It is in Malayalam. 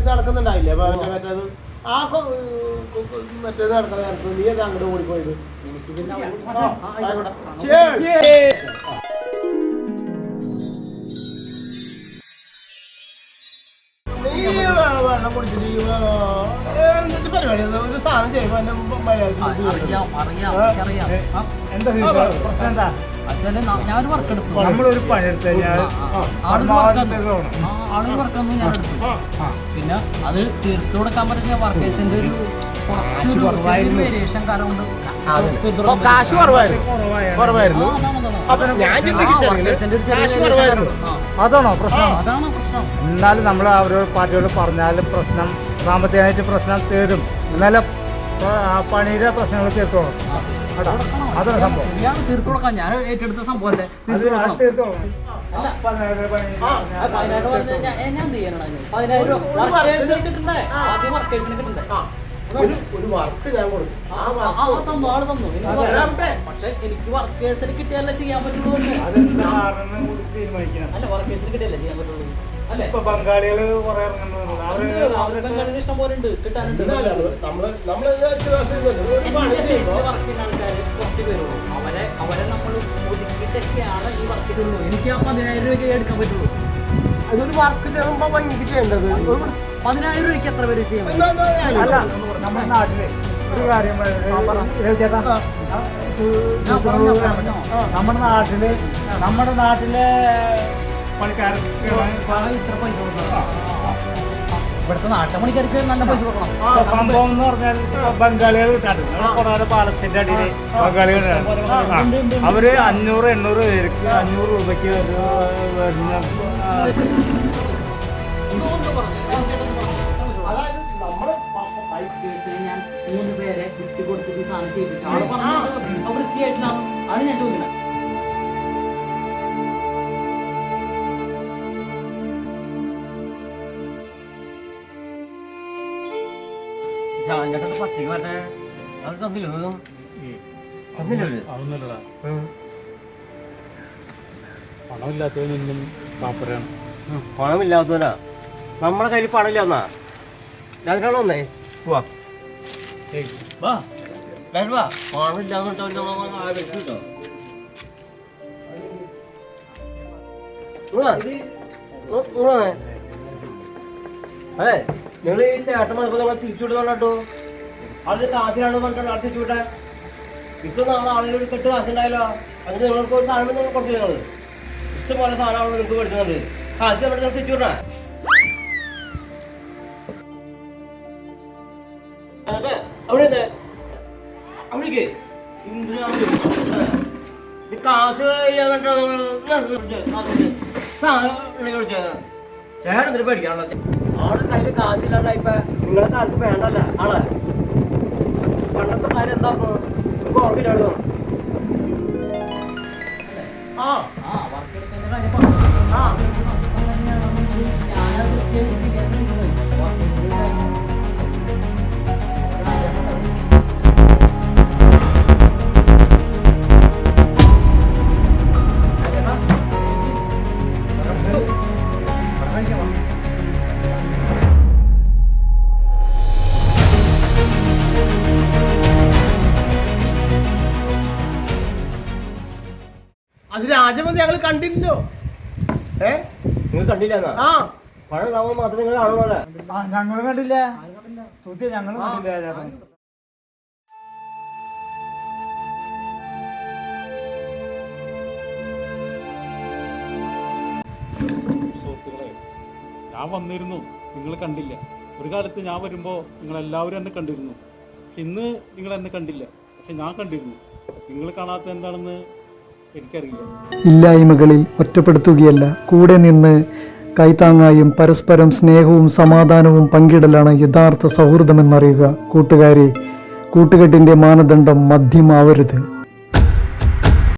നടക്കുന്നുണ്ടായില്ലേ മറ്റേത് ആ മറ്റേത് നടക്കുന്ന നേരത്ത് നീ അത് അങ്ങോട്ട് ഓടിപ്പോയത് വെള്ളം കുടിച്ചിട്ട് എന്നിട്ട് പരിപാടി ഒരു സാധനം ചെയ്യുമ്പോ ഞാനൊരു വർക്ക് എടുത്തു. നമ്മളൊരു പണിയെടുത്ത് ആളൊരു വർക്കൊന്നും ഞാൻ എടുത്തു. പിന്നെ അത് തീർത്തു കൊടുക്കാൻ പറ്റുന്ന വർക്കേഴ്സിന്റെ ഒരു വേരിയേഷൻ കാരണം കൊണ്ട് കാശ് കുറവായിരുന്നു. അതാണോ പ്രശ്നം? അതാണോ പ്രശ്നം? എന്നാലും നമ്മൾ അവരോട് പാർട്ടിയോട് പറഞ്ഞാലും പ്രശ്നം സാമ്പത്തികമായിട്ട് പ്രശ്നം തീരും. എന്നാലും പണിയുടെ പ്രശ്നങ്ങൾ തീർത്തോളും. അതാണ് സംഭവം. തീർത്തു കൊടുക്കാം. ഞാൻ ഏറ്റെടുത്ത സംഭവം അല്ലേ തീർത്തു കൊടുക്കണം. അല്ല 10,000 പറഞ്ഞു ഞാൻ എന്ത് ചെയ്യാനാണ്? 10,000 രൂപ വർക്കേഴ്സിന് കിട്ടണ്ടേ? ആദ്യം വർക്കേഴ്സിന് കിട്ടണ്ടേ? ഒരു വർക്ക് ഞാൻ കൊടുത്തു. തന്നു ആള് തന്നു. പക്ഷെ എനിക്ക് വർക്കേഴ്സിന് കിട്ടിയാലേ ചെയ്യാൻ പറ്റുള്ളൂ. അല്ല വർക്കേഴ്സിന് കിട്ടിയല്ലേ ചെയ്യാൻ പറ്റുള്ളൂ. അല്ലെ ബംഗാളികള് ബംഗാളിന് ഇഷ്ടം പോലെ ഉണ്ട്, കിട്ടാനുണ്ട്. വർക്കിന് ആൾക്കാര് കുറച്ച് പേരുള്ളൂ. അവരെ നമ്മൾ ഒതുക്കിയിട്ടൊക്കെയാണ് ഈ വർക്ക് ചെയ്യുള്ളൂ. എനിക്ക് ആ 10,000 രൂപയ്ക്ക് എടുക്കാൻ പറ്റുള്ളൂ. അതൊരു വർക്ക് ചെയ്യുമ്പോ ഭംഗിക്ക് ചെയ്യേണ്ടത് 10,000 രൂപയ്ക്ക് എത്ര പേര് ചെയ്യാൻ പറ്റും? നമ്മുടെ നാട്ടിലെ ഒരു കാര്യം ചേട്ടാ, നമ്മുടെ നാട്ടിലെ പണിക്കാരൻ ഇത്ര പൈസ കൊടുക്കണം. ഇവിടുത്തെ നാട്ടുപണിക്കാർക്ക് നല്ല പൈസ കൊടുക്കണം. സംഭവം എന്ന് പറഞ്ഞാൽ ബംഗാളികൾ കിട്ടാറുണ്ട്. കൊടാട് പാലത്തിന്റെ അടിയിൽ ബംഗാളികൾ അവര് 500-800 പേർക്ക് 500 രൂപയ്ക്ക് വരുന്ന ഞാൻ 3 പേരെ വിട്ട് കൊടുത്തിട്ട് സാധനം ചെയ്യിപ്പിച്ചു. ആള് പറഞ്ഞത് വൃത്തിയായിട്ടാണ്. ആണ് ഞാൻ ചോദിക്കുന്നത്. പട്ടിക മറ്റേ അവർ തന്നില്ലല്ലോ. പണമില്ലാത്തവനും കാപ്പറാണ്. പണമില്ലാത്തവനാ. നമ്മുടെ കയ്യിൽ പണമില്ല എന്നാ ഞങ്ങളാണോ വന്നേ? പോവാ പണമില്ലാന്നിട്ടോ അതെ നിങ്ങൾ ഈ ചേട്ടന്മാർക്ക് നമ്മളെ തിരിച്ചുവിടുന്നുണ്ടോ? അതിന് കാശിലാണോ പറഞ്ഞിട്ട് ആൾ തിരിച്ചുവിട്ടെ. ഇപ്പൊ നാളെ ആളുകൾ കെട്ട് കാശുണ്ടായല്ലോ. അതിന് നിങ്ങൾക്ക് ഒരു സാധനം നിങ്ങൾ കൊടുത്തില്ല. നിങ്ങൾ ഇഷ്ടംപോലെ സാധനമാണ് നിങ്ങൾക്ക് മേടിച്ചുകൊണ്ട് കാശ് നമ്മൾ തിരിച്ചുവിടണേ. അവിടെ അവിടേക്ക് കാശ് ചേട്ടൻ പേടിക്കാനുള്ള ആള് കയ്യിൽ കാശില്ലാണ്ട ഇപ്പൊ നിങ്ങളെ കാലത്ത് വേണ്ടല്ല ആളെ. പണ്ടത്തെ കാര്യം എന്തായിരുന്നു നിങ്ങൾക്ക് ഓർമ്മയില്ലായിരുന്നു. അത് രാജമന്ത്രി ഞങ്ങൾ കണ്ടില്ലല്ലോ. നിങ്ങൾ കണ്ടില്ല പണം ഉണ്ടാവുമ്പോൾ മാത്രമേ നിങ്ങൾ കാണുന്നല്ലേ? ഞങ്ങൾ കണ്ടില്ല. സുഹൃത്തെ ഞങ്ങളും കണ്ടില്ല. ചേട്ടൻ സുഹൃത്തുക്കളെ, ഞാൻ വന്നിരുന്നു, നിങ്ങൾ കണ്ടില്ല. ഒരു കാലത്ത് ഞാൻ വരുമ്പോൾ നിങ്ങളെല്ലാവരും എന്നെ കണ്ടിരുന്നു. പക്ഷെ ഇന്ന് നിങ്ങൾ എന്നെ കണ്ടില്ല. പക്ഷെ ഞാൻ കണ്ടിരുന്നു. നിങ്ങൾ കാണാത്ത എന്താണെന്ന് എനിക്കറിയില്ല. ഇല്ലായ്മകളിൽ ഒറ്റപ്പെടുത്തുകയല്ല, കൂടെ നിന്ന് കൈത്താങ്ങായും പരസ്പരം സ്നേഹവും സമാധാനവും പങ്കിടലാണ് യഥാർത്ഥ സൗഹൃദമെന്നറിയുക. കൂട്ടുകാരെ, കൂട്ടുകെട്ടിൻ്റെ മാനദണ്ഡം മദ്യമാവരുത്.